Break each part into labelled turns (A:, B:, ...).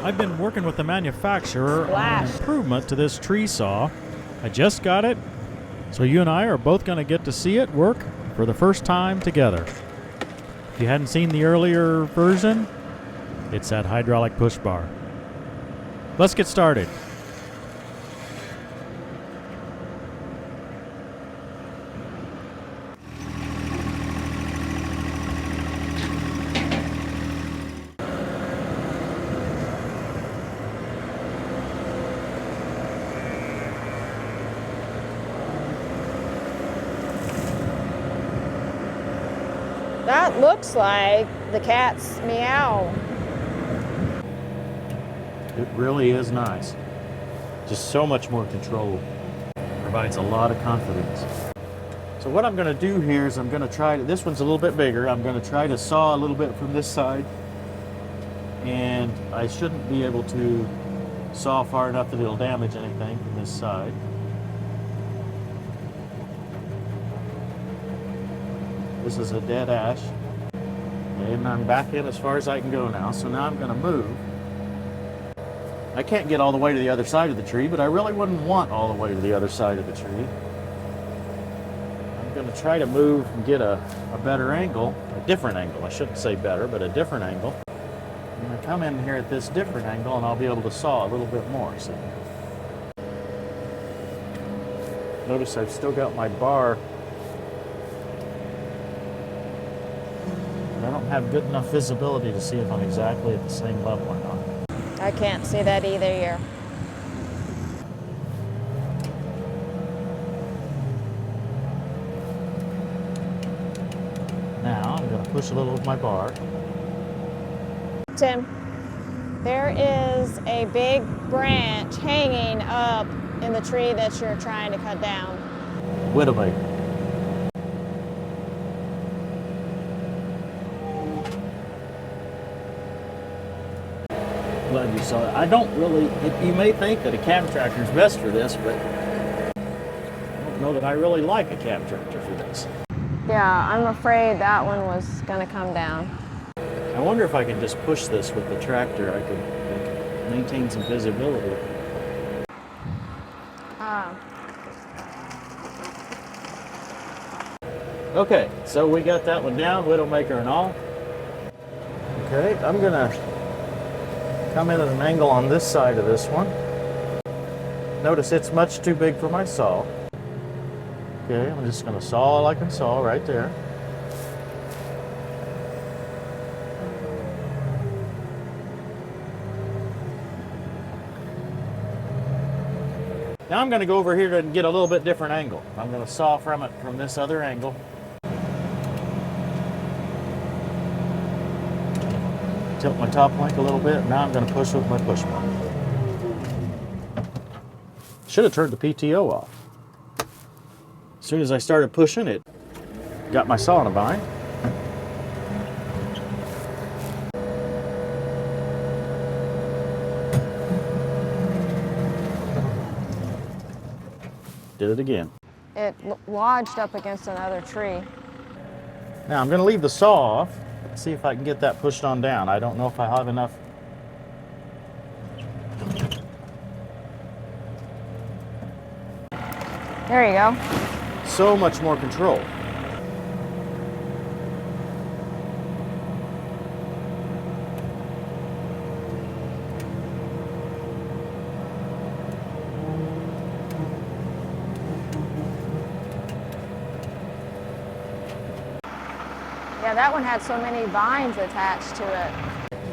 A: I've been working with the manufacturer on an
B: Splash.
A: improvement to this tree saw. I just got it, so you and I are both going to get to see it work for the first time together. If you hadn't seen the earlier version, it's that hydraulic push bar. Let's get started.
B: That looks like the cat's meow.
A: It really is nice. Just so much more control. Provides a lot of confidence. So what I'm going to do here is I'm going to try to, this one's a little bit bigger, I'm going to try to saw a little bit from this side. And I shouldn't be able to saw far enough that it'll damage anything from this side. This is a dead ash. And I'm back in as far as I can go now. So now I'm going to move. I can't get all the way to the other side of the tree, but I really wouldn't want all the way to the other side of the tree. I'm going to try to move and get a better angle, a different angle. I shouldn't say better, but a different angle. I'm going to come in here at this different angle and I'll be able to saw a little bit more. So notice I've still got my bar. I don't have good enough visibility to see if I'm exactly at the same level or not.
B: I can't see that either here.
A: Now I'm going to push a little with my bar.
B: Tim, there is a big branch hanging up in the tree that you're trying to cut down.
A: Widowmaker. Glad you saw it. I don't really, you may think that a cab tractor is best for this, but I don't know that I really like a cab tractor for this.
B: Yeah, I'm afraid that one was going to come down.
A: I wonder if I can just push this with the tractor. I could maintain some visibility. Okay, so we got that one down, Widowmaker and all. Okay, I'm gonna come in at an angle on this side of this one. Notice it's much too big for my saw. Okay, I'm just gonna saw all I can saw right there. Now I'm going to go over here and get a little bit different angle. I'm going to saw from it from this other angle. Tilt my top link a little bit. Now I'm going to push with my push bar. Should have turned the PTO off. As soon as I started pushing it, got my saw in a bind. Did it again.
B: It lodged up against another tree.
A: Now I'm going to leave the saw off, see if I can get that pushed on down. I don't know if I have enough.
B: There you go.
A: So much more control.
B: Yeah, that one had so many vines attached to it.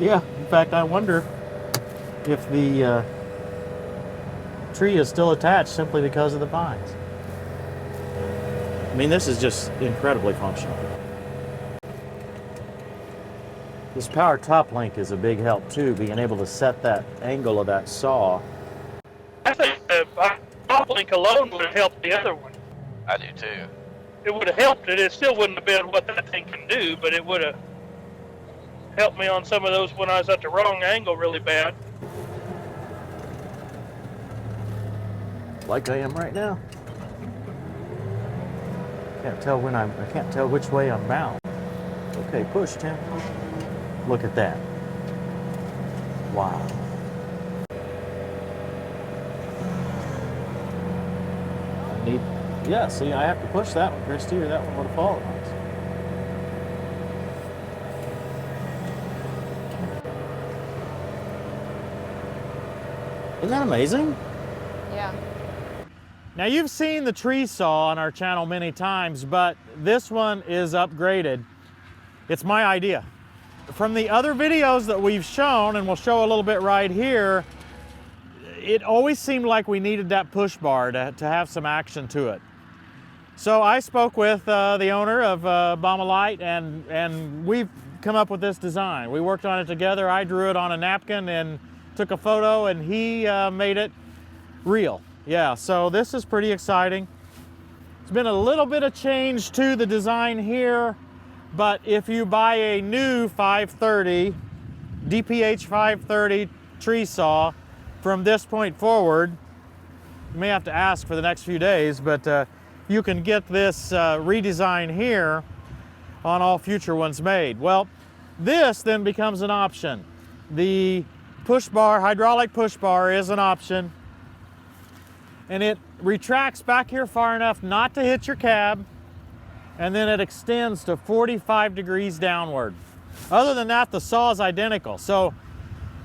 A: Yeah, in fact, I wonder if the tree is still attached simply because of the vines. I mean, this is just incredibly functional. This power top link is a big help too, being able to set that angle of that saw.
C: I think the top link alone would have helped the other one.
D: I do too.
C: It would have helped it. It still wouldn't have been what that thing can do, but it would have helped me on some of those when I was at the wrong angle really bad.
A: Like I am right now. Can't tell when I can't tell which way I'm bound. Okay, push, Tim. Look at that. Wow. Need, yeah, see, I have to push that one, Christy, or that one would have fallen on us. Isn't that amazing?
B: Yeah.
A: Now you've seen the tree saw on our channel many times, but this one is upgraded. It's my idea. From the other videos that we've shown, and we'll show a little bit right here, it always seemed like we needed that push bar to have some action to it. So I spoke with the owner of Baumalight, and we've come up with this design. We worked on it together. I drew it on a napkin and took a photo, and he made it real. Yeah, so this is pretty exciting. There's been a little bit of change to the design here, but if you buy a new 530, DPH 530 tree saw from this point forward, you may have to ask for the next few days, but you can get this redesign here on all future ones made. Well, this then becomes an option. The push bar, hydraulic push bar, is an option, and it retracts back here far enough not to hit your cab, and then it extends to 45 degrees downward. Other than that, the saw is identical. So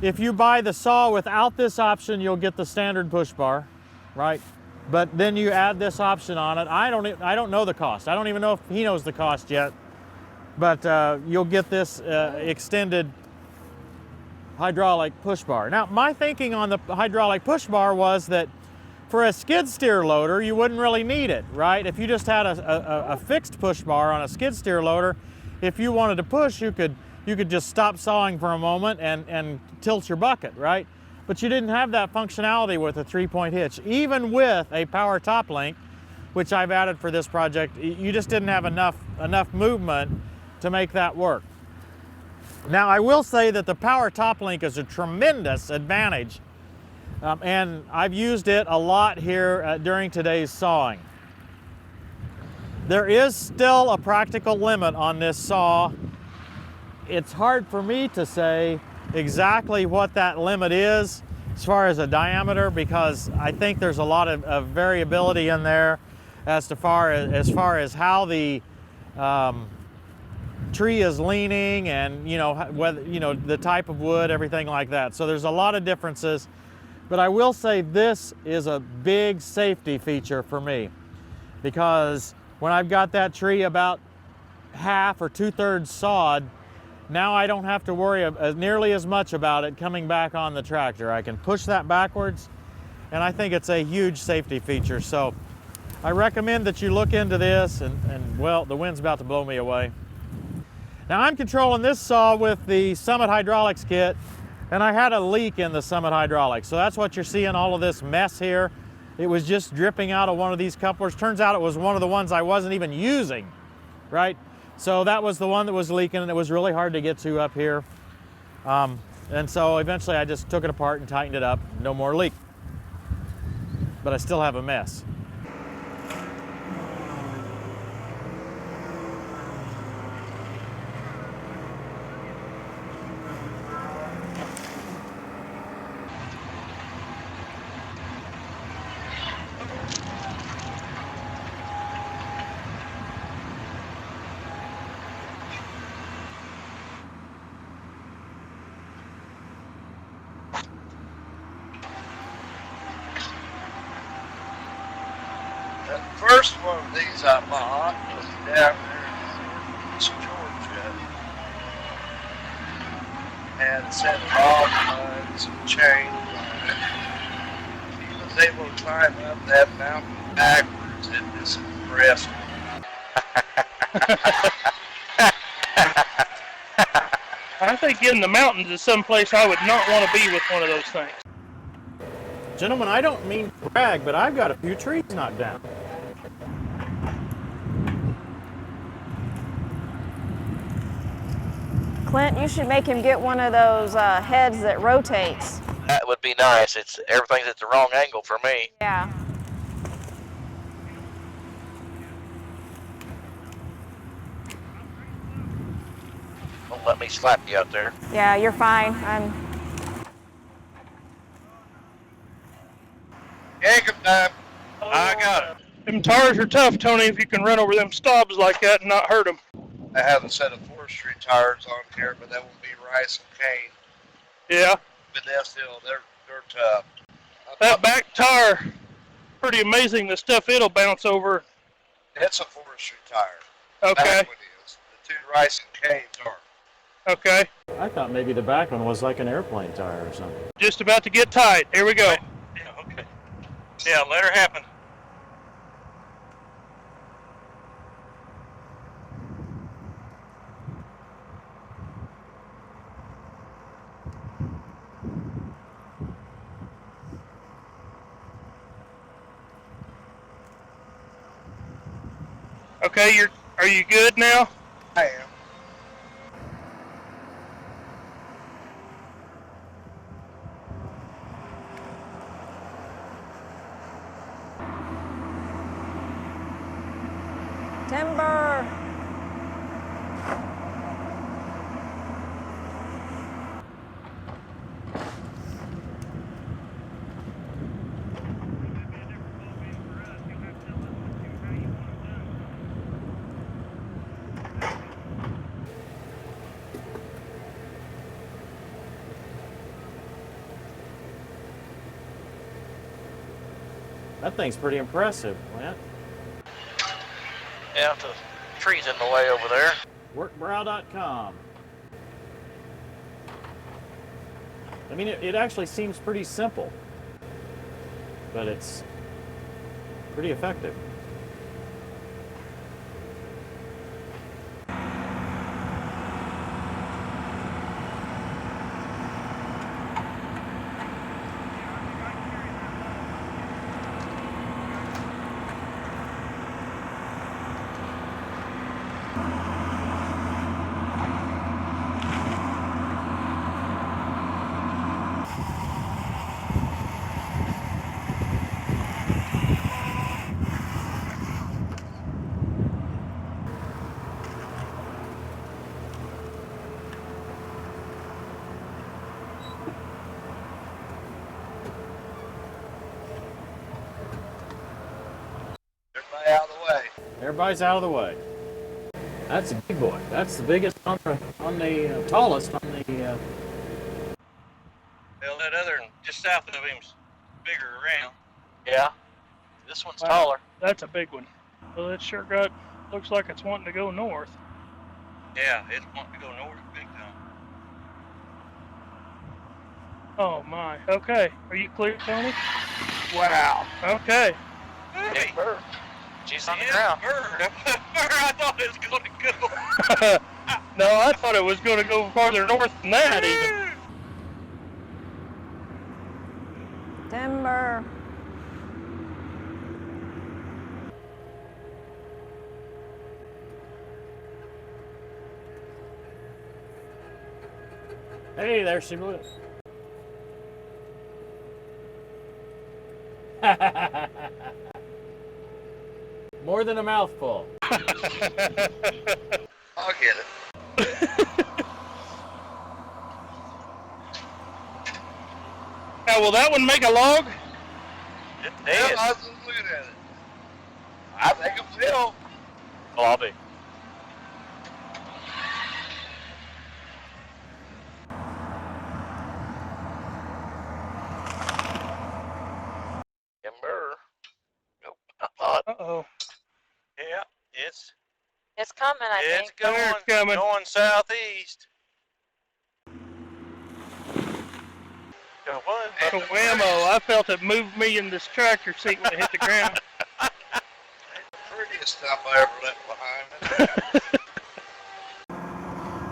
A: if you buy the saw without this option, you'll get the standard push bar, right? But then you add this option on it. I don't know the cost. I don't even know if he knows the cost yet, but you'll get this extended hydraulic push bar. Now, my thinking on the hydraulic push bar was that for a skid steer loader, you wouldn't really need it, right? If you just had a fixed push bar on a skid steer loader, if you wanted to push, you could just stop sawing for a moment and tilt your bucket, right? But you didn't have that functionality with a 3-point hitch. Even with a power top link, which I've added for this project, you just didn't have enough movement to make that work. Now, I will say that the power top link is a tremendous advantage, and I've used it a lot here during today's sawing. There is still a practical limit on this saw. It's hard for me to say exactly what that limit is as far as a diameter, because I think there's a lot of variability in there as far as how the tree is leaning, and whether the type of wood, everything like that. So there's a lot of differences, but I will say this is a big safety feature for me, because when I've got that tree about half or 2/3 sawed, now I don't have to worry nearly as much about it coming back on the tractor. I can push that backwards, and I think it's a huge safety feature. So I recommend that you look into this, and well, the wind's about to blow me away. Now I'm controlling this saw with the Summit Hydraulics kit, and I had a leak in the Summit Hydraulics. So that's what you're seeing, all of this mess here. It was just dripping out of one of these couplers. Turns out it was one of the ones I wasn't even using, right? So that was the one that was leaking, and it was really hard to get to up here. And so eventually I just took it apart and tightened it up. No more leak. But I still have a mess.
D: The first one of these I bought was down there in Georgia. And set off some chain. He was able to climb up that mountain backwards. It was impressive.
C: I think in the mountains is someplace I would not want to be with one of those things.
A: Gentlemen, I don't mean to brag, but I've got a few trees knocked down.
B: Clint, you should make him get one of those heads that rotates.
D: That would be nice. Everything's at the wrong angle for me.
B: Yeah.
D: Don't let me slap you out there.
B: Yeah, you're fine.
D: Yankum time. I got it.
C: Them tires are tough, Tony, if you can run over them stobs like that and not hurt them.
D: I have a set of forestry tires on here, but that will be rice and cane.
C: Yeah.
D: But they're tough.
C: That back tire, pretty amazing the stuff it'll bounce over.
D: It's a forestry tire.
C: Okay.
D: The back one is. The two rice and canes are.
C: Okay.
A: I thought maybe the back one was like an airplane tire or something.
C: Just about to get tight. Here we go.
D: Yeah, okay. Yeah, let her happen.
C: Okay, are you good now?
D: I am.
B: Timber.
A: That thing's pretty impressive, Clint.
D: Yeah, the tree's in the way over there.
A: Workbrow.com. I mean, it actually seems pretty simple, but it's pretty effective.
D: Everybody out of the way.
A: Everybody's out of the way. That's a big boy. That's the biggest on the tallest on the.
D: Well, that other one just south of him's bigger around. Yeah. This one's taller.
C: That's a big one. Well, it sure looks like it's wanting to go north.
D: Yeah, it's wanting to go north big time.
C: Oh my. Okay. Are you clear, Tony? Wow. Okay.
D: Hey, bird. She's on the ground. Bird. I thought it was going to go.
C: No, I thought it was going to go farther north than that even.
B: Timber.
A: Hey, there she blew. More than a mouthful.
D: I'll get it.
C: Now, will that one make a log?
D: It did. I was just looking at it. I think it will. Oh, I'll be. Timber. Nope.
C: Uh-oh.
D: Yeah,
E: It's coming, I
D: it's
E: think.
D: going southeast. Got one.
C: So whammo, I felt it move me in this tractor seat when it hit the ground.
D: Prettiest stuff I ever left behind.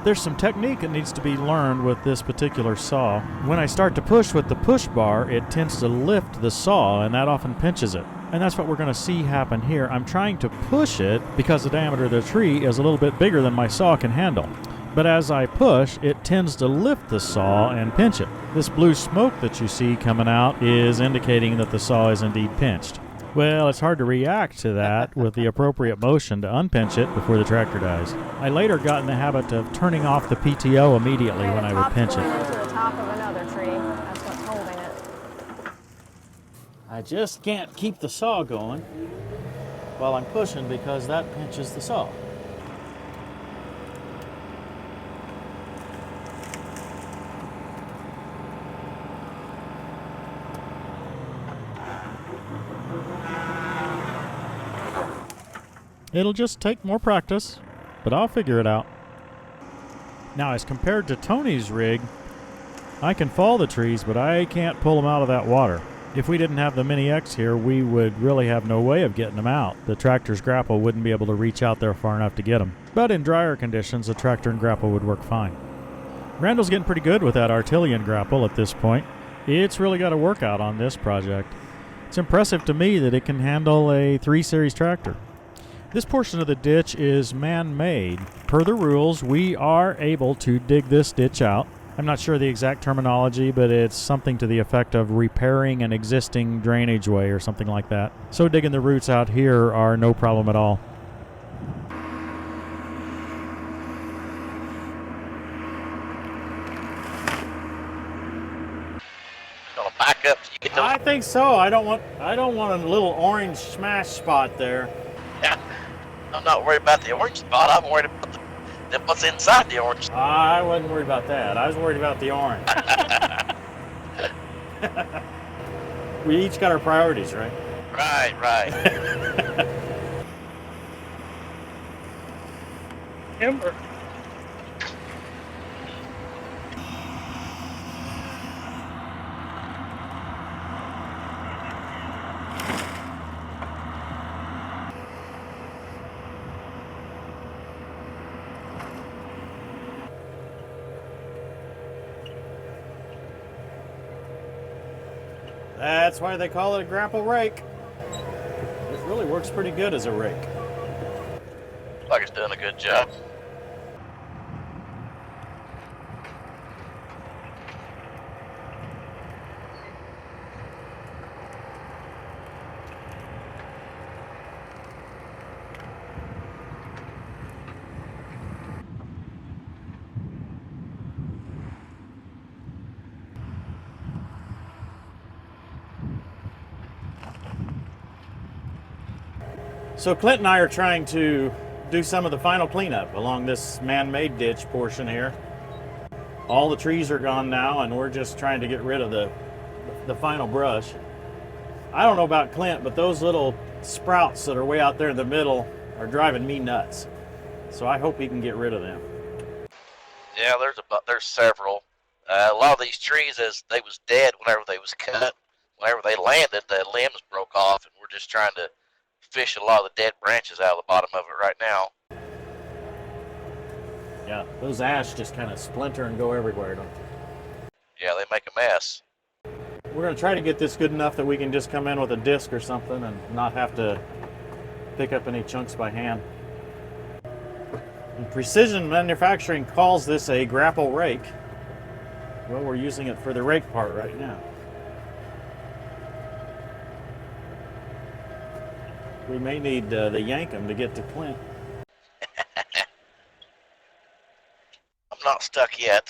A: There's some technique that needs to be learned with this particular saw. When I start to push with the push bar, it tends to lift the saw, and that often pinches it. And that's what we're going to see happen here. I'm trying to push it because the diameter of the tree is a little bit bigger than my saw can handle. But as I push, it tends to lift the saw and pinch it. This blue smoke that you see coming out is indicating that the saw is indeed pinched. Well, it's hard to react to that with the appropriate motion to unpinch it before the tractor dies. I later got in the habit of turning off the PTO immediately when I would pinch it.
B: Into the top of another tree. That's what's holding it.
A: I just can't keep the saw going. while I'm pushing because that pinches the saw. It'll just take more practice, but I'll figure it out. Now, as compared to Tony's rig, I can fall the trees, but I can't pull them out of that water. If we didn't have the Mini X here, we would really have no way of getting them out. The tractor's grapple wouldn't be able to reach out there far enough to get them. But in drier conditions, the tractor and grapple would work fine. Randall's getting pretty good with that Artillean grapple at this point. It's really got a workout on this project. It's impressive to me that it can handle a 3 Series tractor. This portion of the ditch is man-made. Per the rules, we are able to dig this ditch out. I'm not sure the exact terminology, but it's something to the effect of repairing an existing drainage way or something like that. So digging the roots out here are no problem at all.
D: Gonna back up so you get those.
A: I think so. I don't want a little orange smash spot there.
D: Yeah. I'm not worried about the orange spot. I'm worried about what's inside the orange.
A: I wasn't worried about that. I was worried about the orange. We each got our priorities, right?
D: Right.
C: Timber.
A: That's why they call it a grapple rake. It really works pretty good as a rake.
D: Looks like it's doing a good job.
A: So Clint and I are trying to do some of the final cleanup along this man-made ditch portion here. All the trees are gone now, and we're just trying to get rid of the final brush. I don't know about Clint, but those little sprouts that are way out there in the middle are driving me nuts. So I hope he can get rid of them.
D: Yeah, there's several. A lot of these trees, as they was dead whenever they was cut, whenever they landed, the limbs broke off, and we're just trying to fish a lot of the dead branches out of the bottom of it right now.
A: Yeah, those ash just kind of splinter and go everywhere, don't they?
D: Yeah, they make a mess.
A: We're going to try to get this good enough that we can just come in with a disc or something and not have to pick up any chunks by hand. And Precision Manufacturing calls this a grapple rake. Well, we're using it for the rake part right now. We may need the Yankum to get to Clint.
D: I'm not stuck yet.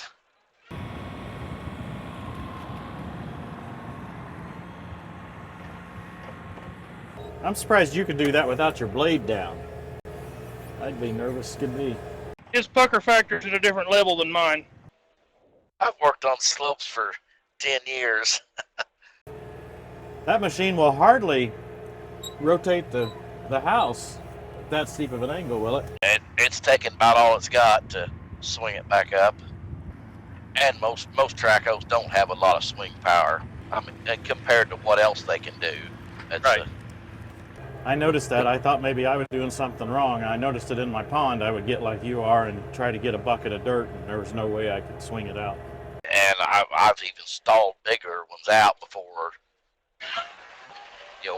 A: I'm surprised you could do that without your blade down. I'd be nervous as could be.
C: His pucker factor's at a different level than mine.
D: I've worked on slopes for 10 years.
A: That machine will hardly rotate the house at that steep of an angle, will it?
D: It's taken about all it's got to swing it back up. And most tracos don't have a lot of swing power. I mean, compared to what else they can do.
C: Right.
A: I noticed that. I thought maybe I was doing something wrong. I noticed it in my pond. I would get like you are and try to get a bucket of dirt, and there was no way I could swing it out.
D: And I've even stalled bigger ones out before,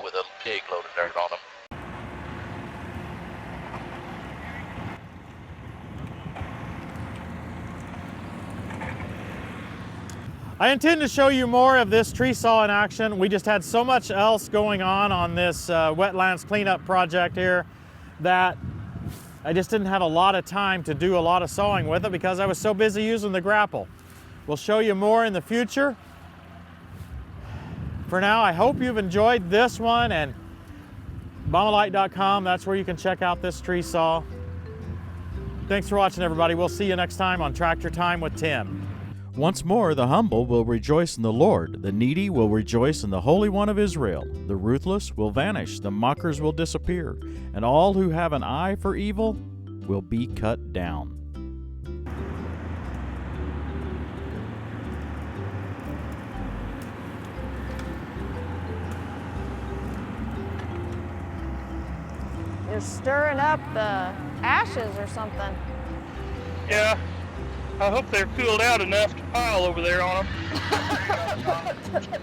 D: with a big load of dirt on them.
A: I intend to show you more of this tree saw in action. We just had so much else going on this wetlands cleanup project here that I just didn't have a lot of time to do a lot of sawing with it because I was so busy using the grapple. We'll show you more in the future. For now, I hope you've enjoyed this one, and Baumalight.com, that's where you can check out this tree saw. Thanks for watching, everybody. We'll see you next time on Tractor Time with Tim. Once more, the humble will rejoice in the Lord. The needy will rejoice in the Holy One of Israel. The ruthless will vanish. The mockers will disappear. And all who have an eye for evil will be cut down.
B: You're stirring up the ashes or something.
C: Yeah. I hope they're cooled out enough to pile over there on them.